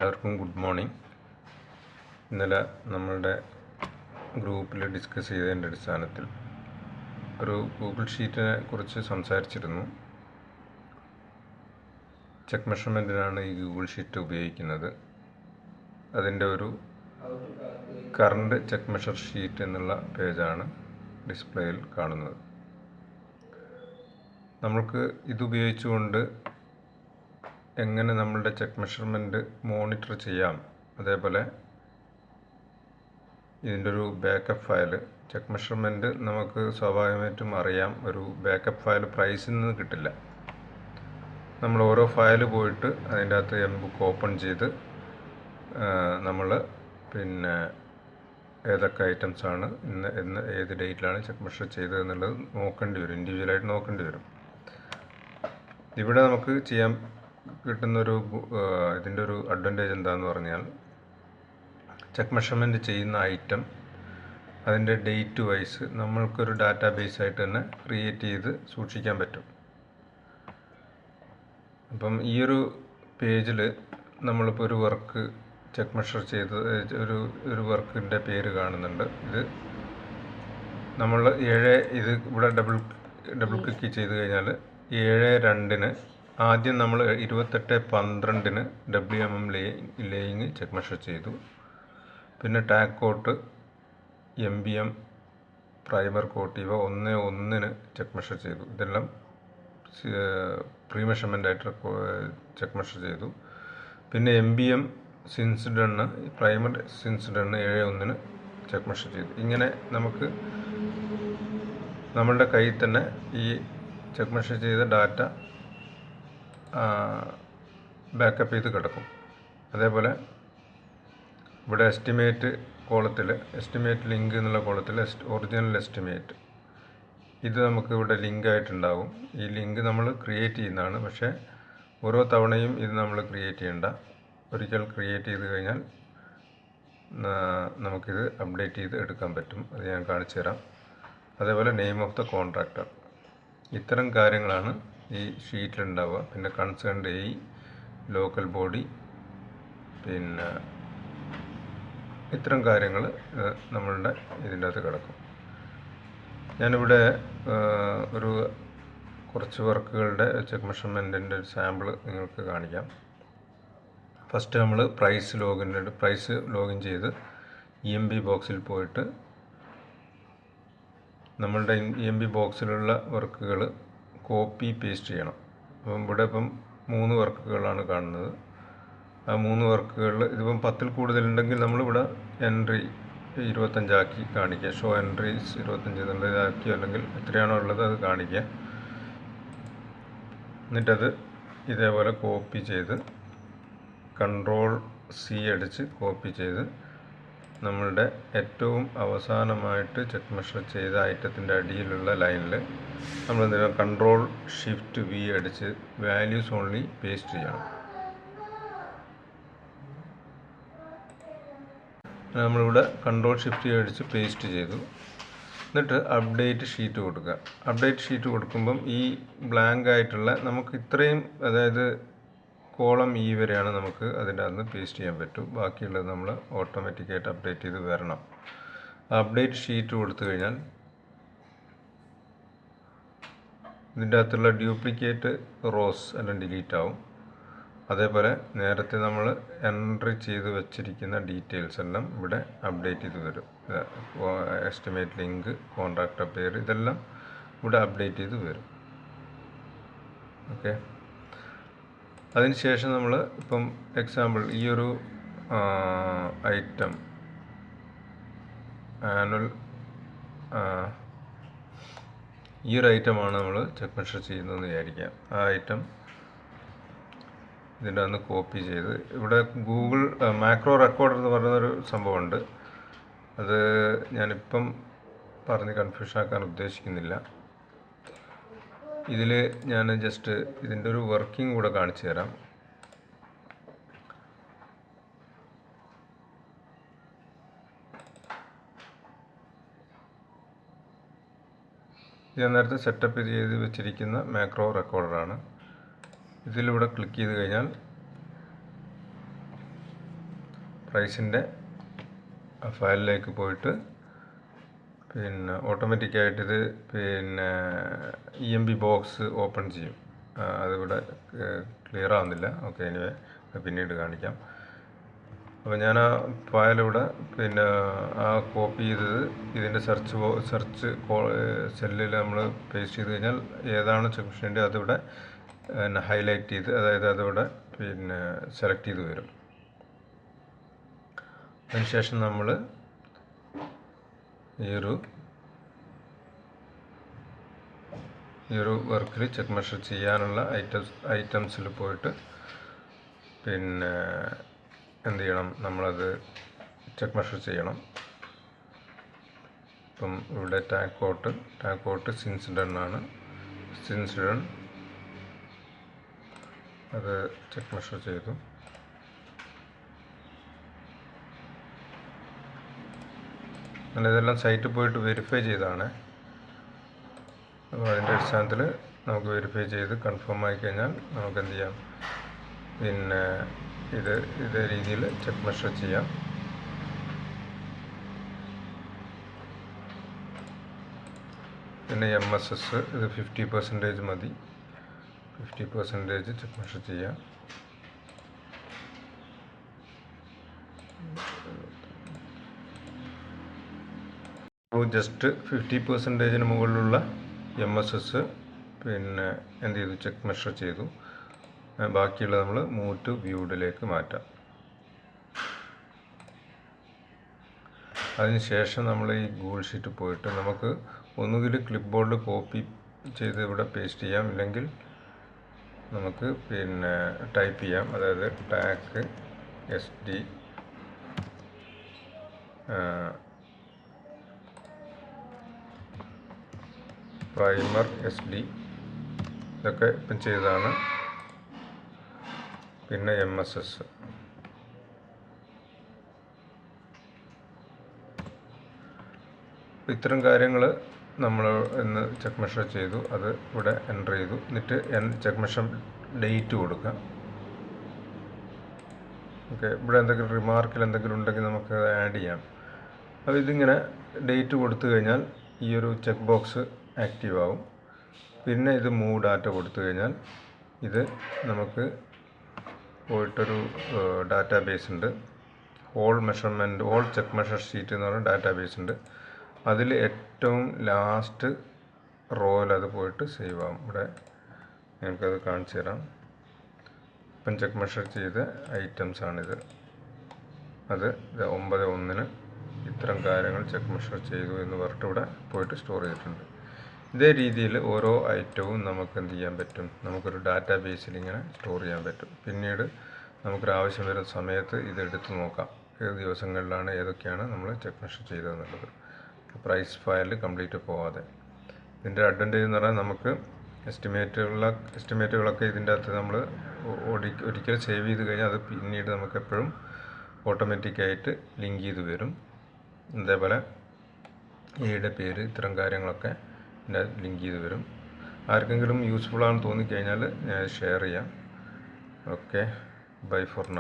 എല്ലാവർക്കും good morning. ഇന്നലെ നമ്മളുടെ ഗ്രൂപ്പിൽ ഡിസ്കസ് ചെയ്തതിൻ്റെ അടിസ്ഥാനത്തിൽ ഒരു ഗൂഗിൾ ഷീറ്റിനെ കുറിച്ച് സംസാരിച്ചിരുന്നു. ചെക്ക് മെഷർമെൻറ്റിനാണ് ഈ ഗൂഗിൾ ഷീറ്റ് ഉപയോഗിക്കുന്നത്. അതിൻ്റെ ഒരു കറണ്ട് ചെക്ക് മെഷർ ഷീറ്റ് എന്നുള്ള പേജാണ് ഡിസ്പ്ലേയിൽ കാണുന്നത്. നമ്മൾക്ക് ഇതുപയോഗിച്ചുകൊണ്ട് എങ്ങനെ നമ്മളുടെ ചെക്ക് മെഷർമെൻറ്റ് മോണിറ്റർ ചെയ്യാം, അതേപോലെ ഇതിൻ്റെ ഒരു ബാക്കപ്പ് ഫയൽ ചെക്ക് മെഷർമെൻറ്റ് നമുക്ക് സ്വാഭാവികമായിട്ടും അറിയാം, ഒരു ബാക്കപ്പ് ഫയൽ പ്രൈസിൽ നിന്ന് കിട്ടില്ല. നമ്മൾ ഓരോ ഫയൽ പോയിട്ട് അതിൻ്റെ അകത്ത് എംബുക്ക് ഓപ്പൺ ചെയ്ത് നമ്മൾ ഏതൊക്കെ ഐറ്റംസാണ് ഇന്ന് ഏത് ഡേറ്റിലാണ് ചെക്ക് മെഷർ ചെയ്തതെന്നുള്ളത് നോക്കേണ്ടി വരും, ഇൻഡിവിജ്വലായിട്ട് നോക്കേണ്ടി വരും. ഇവിടെ നമുക്ക് ചെയ്യാൻ കിട്ടുന്നൊരു ഇതിൻ്റെ ഒരു അഡ്വാൻറ്റേജ് എന്താണെന്ന് പറഞ്ഞാൽ, ചെക്ക് മെഷർമെൻറ്റ് ചെയ്യുന്ന ഐറ്റം അതിൻ്റെ ഡേറ്റ് വൈസ് നമ്മൾക്കൊരു ഡാറ്റാ ബേസായിട്ട് തന്നെ ക്രിയേറ്റ് ചെയ്ത് സൂക്ഷിക്കാൻ പറ്റും. അപ്പം ഈ ഒരു പേജിൽ നമ്മളിപ്പോൾ ഒരു വർക്ക് ചെക്ക് മെഷർ ചെയ്ത് ഒരു വർക്കിൻ്റെ പേര് കാണുന്നുണ്ട്. ഇത് നമ്മൾ ഇത് ഇവിടെ ഡബിൾ ക്ലിക്ക് ചെയ്ത് കഴിഞ്ഞാൽ 7/2 ആദ്യം നമ്മൾ 28/12 WMM ലേയിങ് ചെക്ക് മെഷർ ചെയ്തു. പിന്നെ tag coat, MBM, primer coat ഇവ 1/1 ചെക്ക് മെഷർ ചെയ്തു. ഇതെല്ലാം പ്രീ മെഷർമെൻ്റ് ആയിട്ട് ചെക്ക് മെഷർ ചെയ്തു. പിന്നെ MBM since done, primer since done 7/1 check measure ചെയ്തു. ഇങ്ങനെ നമുക്ക് നമ്മളുടെ കയ്യിൽ തന്നെ ഈ ചെക്ക് മെഷർ ചെയ്ത ഡാറ്റ ബാക്കപ്പ് ചെയ്ത് കിടക്കും. അതേപോലെ ഇവിടെ എസ്റ്റിമേറ്റ് കോളത്തിൽ, എസ്റ്റിമേറ്റ് ലിങ്ക് എന്നുള്ള കോളത്തിൽ ഒറിജിനൽ എസ്റ്റിമേറ്റ് ഇത് നമുക്ക് ഇവിടെ ലിങ്ക് ആയിട്ടുണ്ടാകും. ഈ ലിങ്ക് നമ്മൾ ക്രിയേറ്റ് ചെയ്യുന്നതാണ്. പക്ഷേ ഓരോ തവണയും ഇത് നമ്മൾ ക്രിയേറ്റ് ചെയ്യേണ്ട. ഒരിക്കൽ ക്രിയേറ്റ് ചെയ്ത് കഴിഞ്ഞാൽ നമുക്കിത് അപ്ഡേറ്റ് ചെയ്ത് എടുക്കാൻ പറ്റും. അത് ഞാൻ കാണിച്ചു തരാം. അതേപോലെ നെയിം ഓഫ് ദ കോൺട്രാക്ടർ, ഇത്തരം കാര്യങ്ങളാണ് ഈ ഷീറ്റിലുണ്ടാവുക. പിന്നെ കൺസേൺഡ് AE, ലോക്കൽ ബോഡി, പിന്നെ ഇത്തരം കാര്യങ്ങൾ നമ്മളുടെ ഇതിൻ്റെ അകത്ത് കിടക്കും. ഞാനിവിടെ കുറച്ച് വർക്കുകളുടെ ചെക്ക് മെഷർമെൻറ്റിൻ്റെ ഒരു സാമ്പിൾ നിങ്ങൾക്ക് കാണിക്കാം. ഫസ്റ്റ് നമ്മൾ പ്രൈസ് ലോഗിൻ ചെയ്ത് EMB ബോക്സിൽ പോയിട്ട് നമ്മളുടെ EMB ബോക്സിലുള്ള വർക്കുകൾ കോപ്പി പേസ്റ്റ് ചെയ്യണം. അപ്പം ഇവിടെ 3 വർക്കുകളാണ് കാണുന്നത്. ആ 3 വർക്കുകളിൽ ഇതിപ്പം 10-ൽ കൂടുതലുണ്ടെങ്കിൽ നമ്മളിവിടെ എൻട്രി 25 ആക്കി കാണിക്കുക. ഷോ എൻട്രീസ് 25 എന്നുള്ളതാക്കി, അല്ലെങ്കിൽ എത്രയാണോ ഉള്ളത് അത് കാണിക്കുക. എന്നിട്ടത് ഇതേപോലെ കോപ്പി ചെയ്ത് Ctrl+C അടിച്ച് കോപ്പി ചെയ്ത് നമ്മളുടെ ഏറ്റവും അവസാനമായിട്ട് ചെക്ക് മെഷർ ചെയ്ത ഐറ്റത്തിൻ്റെ അടിയിലുള്ള ലൈനിൽ നമ്മൾ Ctrl+Shift+V അടിച്ച് വാല്യൂസ് ഓൺലി പേസ്റ്റ് ചെയ്യണം. നമ്മളിവിടെ Ctrl+Shift+V അടിച്ച് പേസ്റ്റ് ചെയ്തു. എന്നിട്ട് അപ്ഡേറ്റ് ഷീറ്റ് കൊടുക്കുക. അപ്ഡേറ്റ് ഷീറ്റ് കൊടുക്കുമ്പം ഈ ബ്ലാങ്ക് ആയിട്ടുള്ള നമുക്ക് ഇത്രയും, അതായത് കോളം E വരെയാണ് നമുക്ക് അതിൻ്റെ അകത്ത് പേസ്റ്റ് ചെയ്യാൻ പറ്റും. ബാക്കിയുള്ളത് നമ്മൾ ഓട്ടോമാറ്റിക്കായിട്ട് അപ്ഡേറ്റ് ചെയ്ത് വരണം. അപ്ഡേറ്റ് ഷീറ്റ് കൊടുത്തു കഴിഞ്ഞാൽ ഇതിൻ്റെ അകത്തുള്ള ഡ്യൂപ്ലിക്കേറ്റ് റോസ് എല്ലാം ഡിലീറ്റ് ആവും. അതേപോലെ നേരത്തെ നമ്മൾ എൻട്രി ചെയ്ത് വെച്ചിരിക്കുന്ന ഡീറ്റെയിൽസ് എല്ലാം ഇവിടെ അപ്ഡേറ്റ് ചെയ്ത് വരും. എസ്റ്റിമേറ്റ് ലിങ്ക്, കോൺട്രാക്ടർ പേര്, ഇതെല്ലാം ഇവിടെ അപ്ഡേറ്റ് ചെയ്ത് വരും. ഓക്കെ. അതിനുശേഷം നമ്മൾ ഇപ്പം എക്സാമ്പിൾ ഈ ഒരു ഐറ്റം ആനുവൽ, ഈ ഒരു ഐറ്റമാണ് നമ്മൾ ചെക്ക് മെഷർ ചെയ്യുന്നതെന്ന് വിചാരിക്കാം. ആ ഐറ്റം ഇതിൻ്റെ അന്ന് കോപ്പി ചെയ്ത് ഇവിടെ ഗൂഗിൾ മാക്രോ റെക്കോർഡർ എന്ന് പറയുന്നൊരു സംഭവമുണ്ട്. അത് ഞാനിപ്പം പറഞ്ഞ് കൺഫ്യൂഷൻ ആക്കാൻ ഉദ്ദേശിക്കുന്നില്ല. ഇതിൽ ഞാൻ ജസ്റ്റ് ഇതിൻ്റെ ഒരു വർക്കിംഗ് കൂടെ കാണിച്ചു തരാം. ഞാൻ നേരത്തെ സെറ്റപ്പ് ചെയ്ത് വെച്ചിരിക്കുന്ന മാക്രോ റെക്കോർഡറാണ്. ഇതിലൂടെ ക്ലിക്ക് ചെയ്ത് കഴിഞ്ഞാൽ പ്രൈസിൻ്റെ ഫയലിലേക്ക് പോയിട്ട് പിന്നെ ഓട്ടോമാറ്റിക്കായിട്ടിത് പിന്നെ EMB ബോക്സ് ഓപ്പൺ ചെയ്യും. അതിവിടെ ക്ലിയർ ആവുന്നില്ല. ഓക്കെ, എനിവേ പിന്നീട് കാണിക്കാം. അപ്പോൾ ഞാൻ ആ ഫയലിവിടെ പിന്നെ ആ കോപ്പി ചെയ്തത് ഇതിൻ്റെ സെർച്ച് സെല്ലിൽ നമ്മൾ പേസ്റ്റ് ചെയ്ത് കഴിഞ്ഞാൽ ഏതാണ് ചെക്ക് മെഷീൻ്റെ അതിവിടെ ഹൈലൈറ്റ് ചെയ്ത്, അതായത് അതിവിടെ പിന്നെ സെലക്ട് ചെയ്ത് വരും. അതിനുശേഷം നമ്മൾ ഈ ഒരു വർക്കിൽ ചെക്ക് മെഷർ ചെയ്യാനുള്ള ഐറ്റംസിൽ പോയിട്ട് പിന്നെ എന്ത് ചെയ്യണം, നമ്മളത് ചെക്ക് മെഷർ ചെയ്യണം. ഇപ്പം ഇവിടെ ടാങ്ക് കോട്ട് സിൻസ് ഡൺ ആണ്. സിൻസ് ഡൺ അത് ചെക്ക് മെഷർ ചെയ്തു. അങ്ങനെ ഇതെല്ലാം സൈറ്റിൽ പോയിട്ട് വെരിഫൈ ചെയ്താണ്. അപ്പോൾ അതിൻ്റെ അടിസ്ഥാനത്തിൽ നമുക്ക് വെരിഫൈ ചെയ്ത് കൺഫേം ആയി കഴിഞ്ഞാൽ നമുക്ക് എന്ത് ചെയ്യാം, പിന്നെ ഇതേ രീതിയിൽ ചെക്ക് മെഷർ ചെയ്യാം. പിന്നെ MSS ഇത് 50% മതി. 50% ചെക്ക് മെഷർ ചെയ്യാം. ജസ്റ്റ് 50% മുകളിലുള്ള MSS പിന്നെ എന്ത് ചെയ്തു, ചെക്ക് മെഷർ ചെയ്തു. ബാക്കിയുള്ള നമ്മൾ മൂവ് ടു വ്യൂഡിലേക്ക് മാറ്റാം. അതിനുശേഷം നമ്മൾ ഈ ഗൂഗിൾ ഷീറ്റ് പോയിട്ട് നമുക്ക് ഒന്നുകിൽ ക്ലിപ്പ് ബോർഡിൽ കോപ്പി ചെയ്ത് ഇവിടെ പേസ്റ്റ് ചെയ്യാം, ഇല്ലെങ്കിൽ നമുക്ക് പിന്നെ ടൈപ്പ് ചെയ്യാം. അതായത് ടാക്ക് SD പ്രൈമർ SD ഇതൊക്കെ ഇപ്പം ചെയ്തതാണ്. പിന്നെ MSS ഇത്തരം കാര്യങ്ങൾ നമ്മൾ ഇന്ന് ചെക്ക് മെഷർ ചെയ്തു. അത് ഇവിടെ എൻ്റർ ചെയ്തു. എന്നിട്ട് ചെക്ക് മെഷർ ഡേറ്റ് കൊടുക്കാം. ഓക്കെ, ഇവിടെ എന്തെങ്കിലും റിമാർക്കിൽ എന്തെങ്കിലും ഉണ്ടെങ്കിൽ നമുക്ക് ആഡ് ചെയ്യാം. അപ്പോൾ ഇതിങ്ങനെ ഡേറ്റ് കൊടുത്തു കഴിഞ്ഞാൽ ഈ ഒരു ചെക്ക് ബോക്സ് ആക്റ്റീവ് ആവും. പിന്നെ ഇത് മൂവ് ഡാറ്റ കൊടുത്തു കഴിഞ്ഞാൽ ഇത് നമുക്ക് പോയിട്ടൊരു ഡാറ്റാബേസ് ഉണ്ട്. ഹോൾ ചെക്ക് മെഷർ ഷീറ്റ് എന്ന് പറഞ്ഞ ഡാറ്റാബേസ് ഉണ്ട്. അതിൽ ഏറ്റവും ലാസ്റ്റ് റോയിൽ അത് പോയിട്ട് സേവ് ആവും. ഇവിടെ ഞങ്ങൾക്കത് കാണിച്ചു തരാം. ഇപ്പം ചെക്ക് മെഷർ ചെയ്ത ഐറ്റംസാണിത്. അത് 9/1 ഇത്തരം കാര്യങ്ങൾ ചെക്ക് മെഷർ ചെയ്തു എന്ന് പറഞ്ഞിട്ട് ഇവിടെ പോയിട്ട് സ്റ്റോർ ചെയ്തിട്ടുണ്ട്. ഇതേ രീതിയിൽ ഓരോ ഐറ്റവും നമുക്ക് എന്ത് ചെയ്യാൻ പറ്റും, നമുക്കൊരു ഡാറ്റാബേസിൽ ഇങ്ങനെ സ്റ്റോർ ചെയ്യാൻ പറ്റും. പിന്നീട് നമുക്കൊരു ആവശ്യം വരുന്ന സമയത്ത് ഇതെടുത്ത് നോക്കാം, ഏത് ദിവസങ്ങളിലാണ് ഏതൊക്കെയാണ് നമ്മൾ ചെക്ക് മെഷർ ചെയ്തതെന്നുള്ളത്. പ്രൈസ് ഫയൽ കംപ്ലീറ്റ് പോവാതെ. ഇതിൻ്റെ അഡ്വാൻറ്റേജ് എന്ന് പറഞ്ഞാൽ നമുക്ക് എസ്റ്റിമേറ്റുകളൊക്കെ ഇതിൻ്റെ അകത്ത് നമ്മൾ ഒരിക്കൽ സേവ് ചെയ്ത് കഴിഞ്ഞാൽ അത് പിന്നീട് നമുക്ക് എപ്പോഴും ഓട്ടോമാറ്റിക്കായിട്ട് ലിങ്ക് ചെയ്ത് വരും. അതേപോലെ എയുടെ പേര്, ഇത്തരം കാര്യങ്ങളൊക്കെ ഇതിൻ്റെ ലിങ്ക് ചെയ്ത് വരും. ആർക്കെങ്കിലും യൂസ്ഫുൾ ആണെന്ന് തോന്നിക്കഴിഞ്ഞാൽ ഞാൻ ഷെയർ ചെയ്യാം. Okay, bye for now.